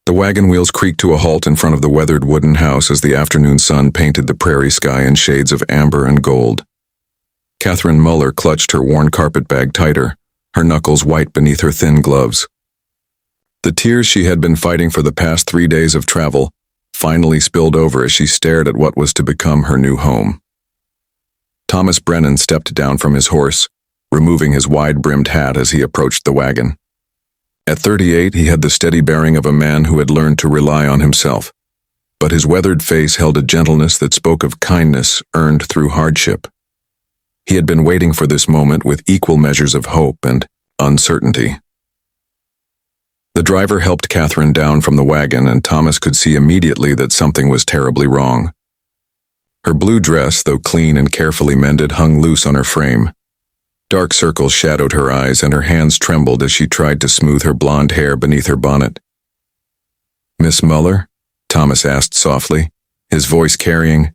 The wagon wheels creaked to a halt in front of the weathered wooden house as the afternoon sun painted the prairie sky in shades of amber and gold. Catherine Muller clutched her worn carpetbag tighter, her knuckles white beneath her thin gloves. The tears she had been fighting for the past 3 days of travel finally spilled over as she stared at what was to become her new home. Thomas Brennan stepped down from his horse, removing his wide-brimmed hat as he approached the wagon. At 38, he had the steady bearing of a man who had learned to rely on himself, but his weathered face held a gentleness that spoke of kindness earned through hardship. He had been waiting for this moment with equal measures of hope and uncertainty. The driver helped Catherine down from the wagon, and Thomas could see immediately that something was terribly wrong. Her blue dress, though clean and carefully mended, hung loose on her frame. Dark circles shadowed her eyes, and her hands trembled as she tried to smooth her blonde hair beneath her bonnet. "Miss Muller?" Thomas asked softly, his voice carrying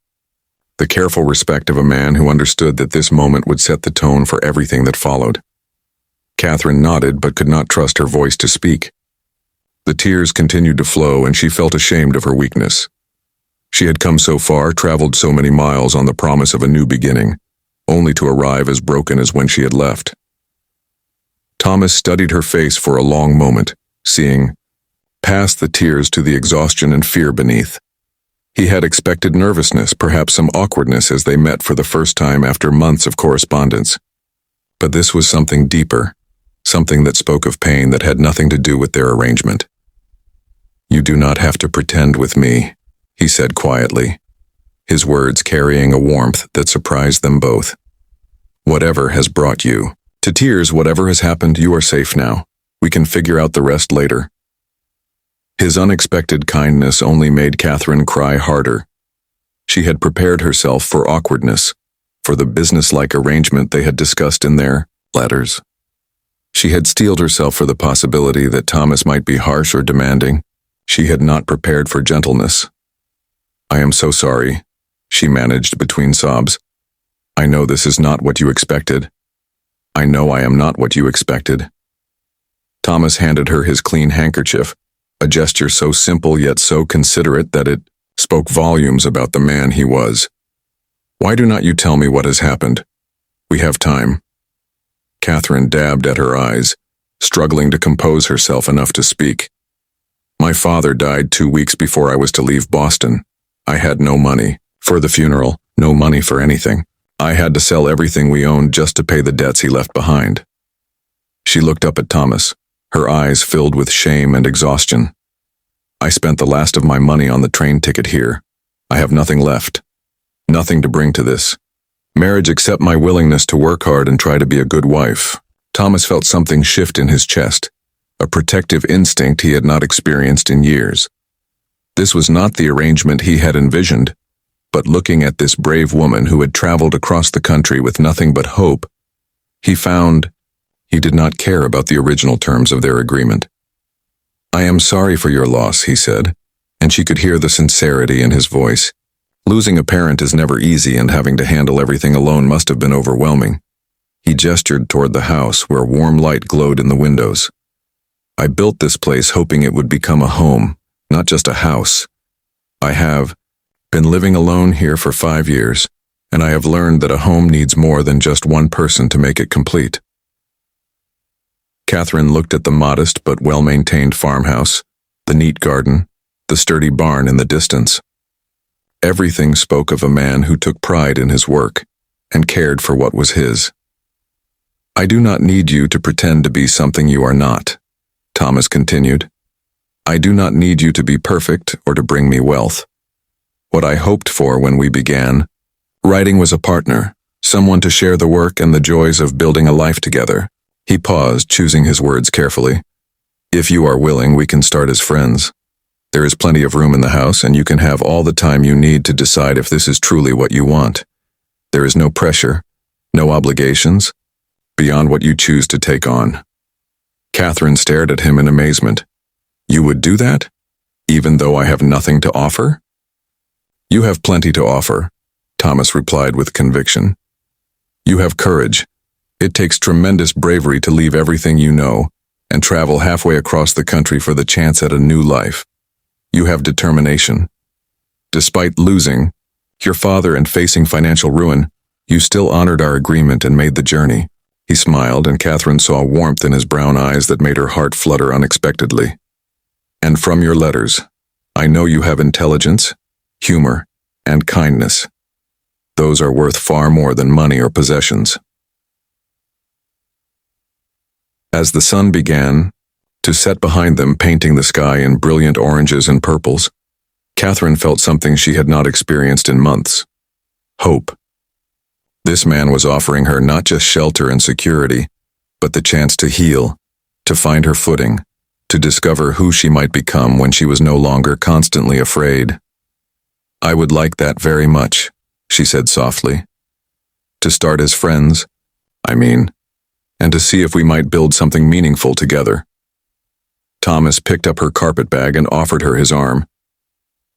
the careful respect of a man who understood that this moment would set the tone for everything that followed. Catherine nodded but could not trust her voice to speak. The tears continued to flow, and she felt ashamed of her weakness. She had come so far, traveled so many miles on the promise of a new beginning, only to arrive as broken as when she had left. Thomas studied her face for a long moment, seeing past the tears to the exhaustion and fear beneath. He had expected nervousness, perhaps some awkwardness as they met for the first time after months of correspondence. But this was something deeper, something that spoke of pain that had nothing to do with their arrangement. "You do not have to pretend with me," he said quietly, his words carrying a warmth that surprised them both. "Whatever has brought you to tears, whatever has happened, you are safe now. We can figure out the rest later." His unexpected kindness only made Catherine cry harder. She had prepared herself for awkwardness, for the businesslike arrangement they had discussed in their letters. She had steeled herself for the possibility that Thomas might be harsh or demanding. She had not prepared for gentleness. "I am so sorry," she managed between sobs. "I know this is not what you expected. I know I am not what you expected." Thomas handed her his clean handkerchief, a gesture so simple yet so considerate that it spoke volumes about the man he was. "Why do not you tell me what has happened? We have time." Catherine dabbed at her eyes, struggling to compose herself enough to speak. "My father died 2 weeks before I was to leave Boston. I had no money for the funeral, no money for anything. I had to sell everything we owned just to pay the debts he left behind." She looked up at Thomas, her eyes filled with shame and exhaustion. "I spent the last of my money on the train ticket here. I have nothing left. Nothing to bring to this marriage except my willingness to work hard and try to be a good wife." Thomas felt something shift in his chest, a protective instinct he had not experienced in years. This was not the arrangement he had envisioned, but looking at this brave woman who had traveled across the country with nothing but hope, he found he did not care about the original terms of their agreement. "I am sorry for your loss," he said, and she could hear the sincerity in his voice. Losing a parent is never easy, and having to handle everything alone must have been overwhelming. He gestured toward the house, where warm light glowed in the windows. "I built this place hoping it would become a home, not just a house. I have been living alone here for 5 years, and I have learned that a home needs more than just one person to make it complete." Catherine looked at the modest but well-maintained farmhouse, the neat garden, the sturdy barn in the distance. Everything spoke of a man who took pride in his work and cared for what was his. "I do not need you to pretend to be something you are not," Thomas continued. "I do not need you to be perfect or to bring me wealth. What I hoped for when we began writing was a partner, someone to share the work and the joys of building a life together." He paused, choosing his words carefully. "If you are willing, we can start as friends. There is plenty of room in the house, and you can have all the time you need to decide if this is truly what you want. There is no pressure, no obligations, beyond what you choose to take on." Catherine stared at him in amazement. "You would do that? Even though I have nothing to offer?" "You have plenty to offer," Thomas replied with conviction. "You have courage. It takes tremendous bravery to leave everything you know and travel halfway across the country for the chance at a new life. You have determination. Despite losing your father and facing financial ruin, you still honored our agreement and made the journey. He smiled, and Catherine saw warmth in his brown eyes that made her heart flutter unexpectedly. And from your letters, I know you have intelligence, humor, and kindness. Those are worth far more than money or possessions. As the sun began to set behind them, painting the sky in brilliant oranges and purples, Catherine felt something she had not experienced in months: hope. This man was offering her not just shelter and security, but the chance to heal, to find her footing, to discover who she might become when she was no longer constantly afraid. I would like that very much, she said softly. To start as friends, and to see if we might build something meaningful together. Thomas picked up her carpetbag and offered her his arm.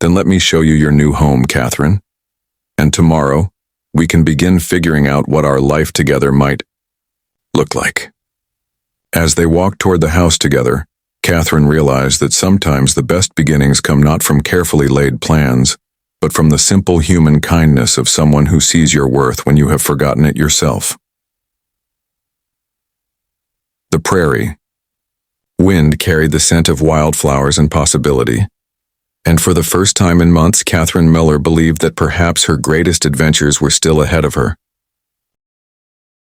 Then let me show you your new home, Catherine. And tomorrow, we can begin figuring out what our life together might look like. As they walked toward the house together, Catherine realized that sometimes the best beginnings come not from carefully laid plans, but from the simple human kindness of someone who sees your worth when you have forgotten it yourself. The prairie. Wind carried the scent of wildflowers and possibility. And for the first time in months, Catherine Miller believed that perhaps her greatest adventures were still ahead of her.